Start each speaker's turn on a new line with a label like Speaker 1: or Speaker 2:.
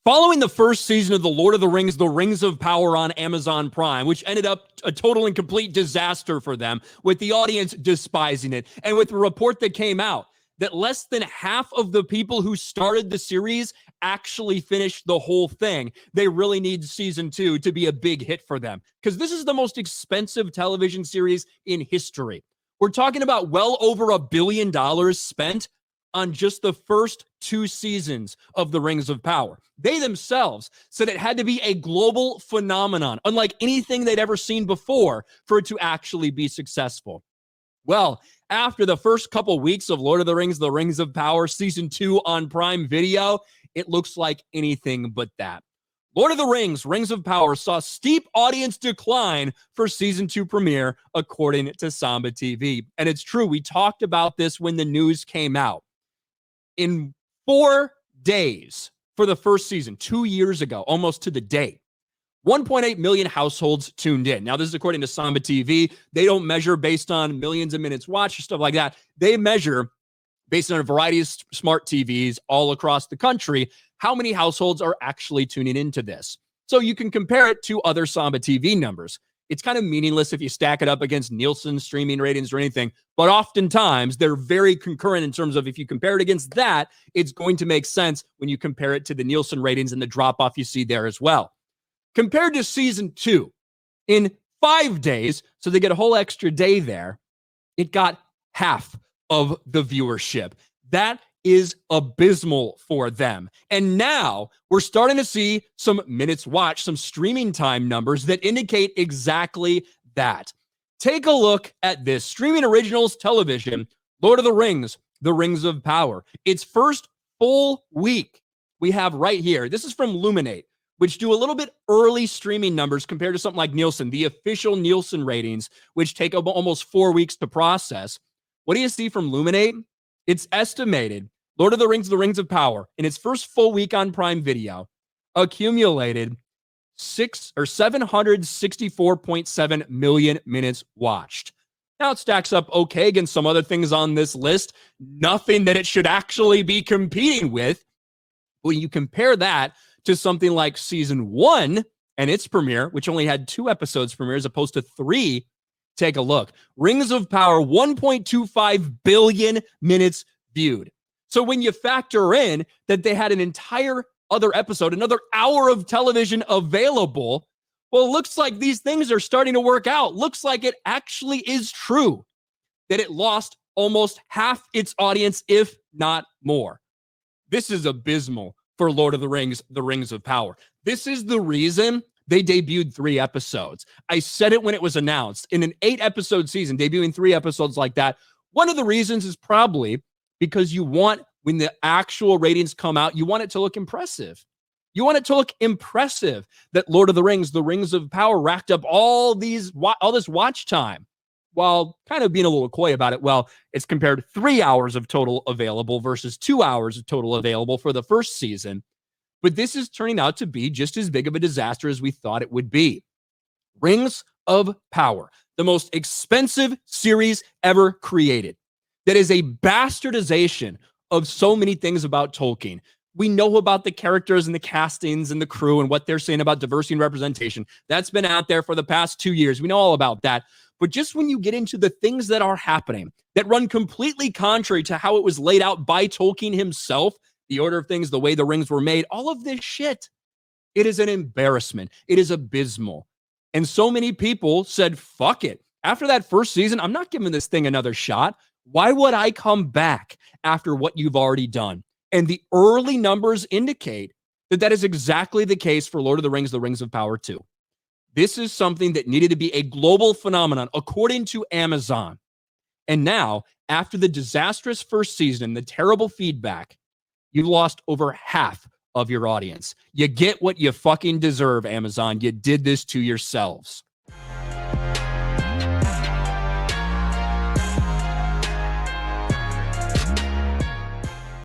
Speaker 1: Following the first season of The Lord of the Rings of Power on Amazon Prime, which ended up a total and complete disaster for them, with the audience despising it, and with the report that came out that less than half of the people who started the series actually finished the whole thing, they really need season 2 to be a big hit for them, because this is the most expensive television series in history. We're talking about well over $1 billion spent on just the first 2 seasons of The Rings of Power. They themselves said it had to be a global phenomenon, unlike anything they'd ever seen before, for it to actually be successful. Well, after the first couple weeks of Lord of the Rings of Power Season 2 on Prime Video, it looks like anything but that. Lord of the Rings of Power saw steep audience decline for Season 2 premiere, according to Samba TV. And it's true, we talked about this when the news came out. In 4 days for the first season, 2 years ago, almost to the day, 1.8 million households tuned in. Now, this is according to Samba TV. They don't measure based on millions of minutes watched or stuff like that. They measure based on a variety of smart TVs all across the country, how many households are actually tuning into this. So you can compare it to other Samba TV numbers. It's kind of meaningless if you stack it up against Nielsen streaming ratings or anything, but oftentimes they're very concurrent in terms of if you compare it against that, it's going to make sense when you compare it to the Nielsen ratings and the drop-off you see there as well. Compared to Season 2, in 5 days, so they get a whole extra day there, it got half of the viewership. That is abysmal for them. And now we're starting to see some minutes watched, some streaming time numbers that indicate exactly that. Take a look at this. Streaming Originals Television, Lord of the Rings of Power. Its first full week we have right here. This is from Luminate, which do a little bit early streaming numbers compared to something like Nielsen, the official Nielsen ratings, which take almost 4 weeks to process. What do you see from Luminate? It's estimated Lord of the Rings of Power, in its first full week on Prime Video, accumulated 764.7 million minutes watched. Now it stacks up okay against some other things on this list. Nothing that it should actually be competing with. When you compare that to something like Season 1 and its premiere, which only had 2 episodes premiere as opposed to 3, take a look. Rings of Power, 1.25 billion minutes viewed. So when you factor in that they had an entire other episode, another hour of television available, well, it looks like these things are starting to work out. Looks like it actually is true that it lost almost half its audience, if not more. This is abysmal for Lord of the Rings of Power. This is the reason they debuted 3 episodes. I said it when it was announced. In an 8-episode season, debuting 3 episodes like that, one of the reasons is probably because you want, when the actual ratings come out, you want it to look impressive. You want it to look impressive that Lord of the Rings of Power racked up all this watch time, while kind of being a little coy about it. Well, it's compared 3 hours of total available versus 2 hours of total available for the first season. But this is turning out to be just as big of a disaster as we thought it would be. Rings of Power, the most expensive series ever created. That is a bastardization of so many things about Tolkien. We know about the characters and the castings and the crew and what they're saying about diversity and representation. That's been out there for the past 2 years. We know all about that. But just when you get into the things that are happening that run completely contrary to how it was laid out by Tolkien himself, the order of things, the way the rings were made, all of this shit, it is an embarrassment. It is abysmal. And so many people said, fuck it. After that first season, I'm not giving this thing another shot. Why would I come back after what you've already done? And the early numbers indicate that that is exactly the case for Lord of the Rings of Power 2. This is something that needed to be a global phenomenon, according to Amazon. And now, after the disastrous first season, the terrible feedback, you lost over half of your audience. You get what you fucking deserve, Amazon. You did this to yourselves.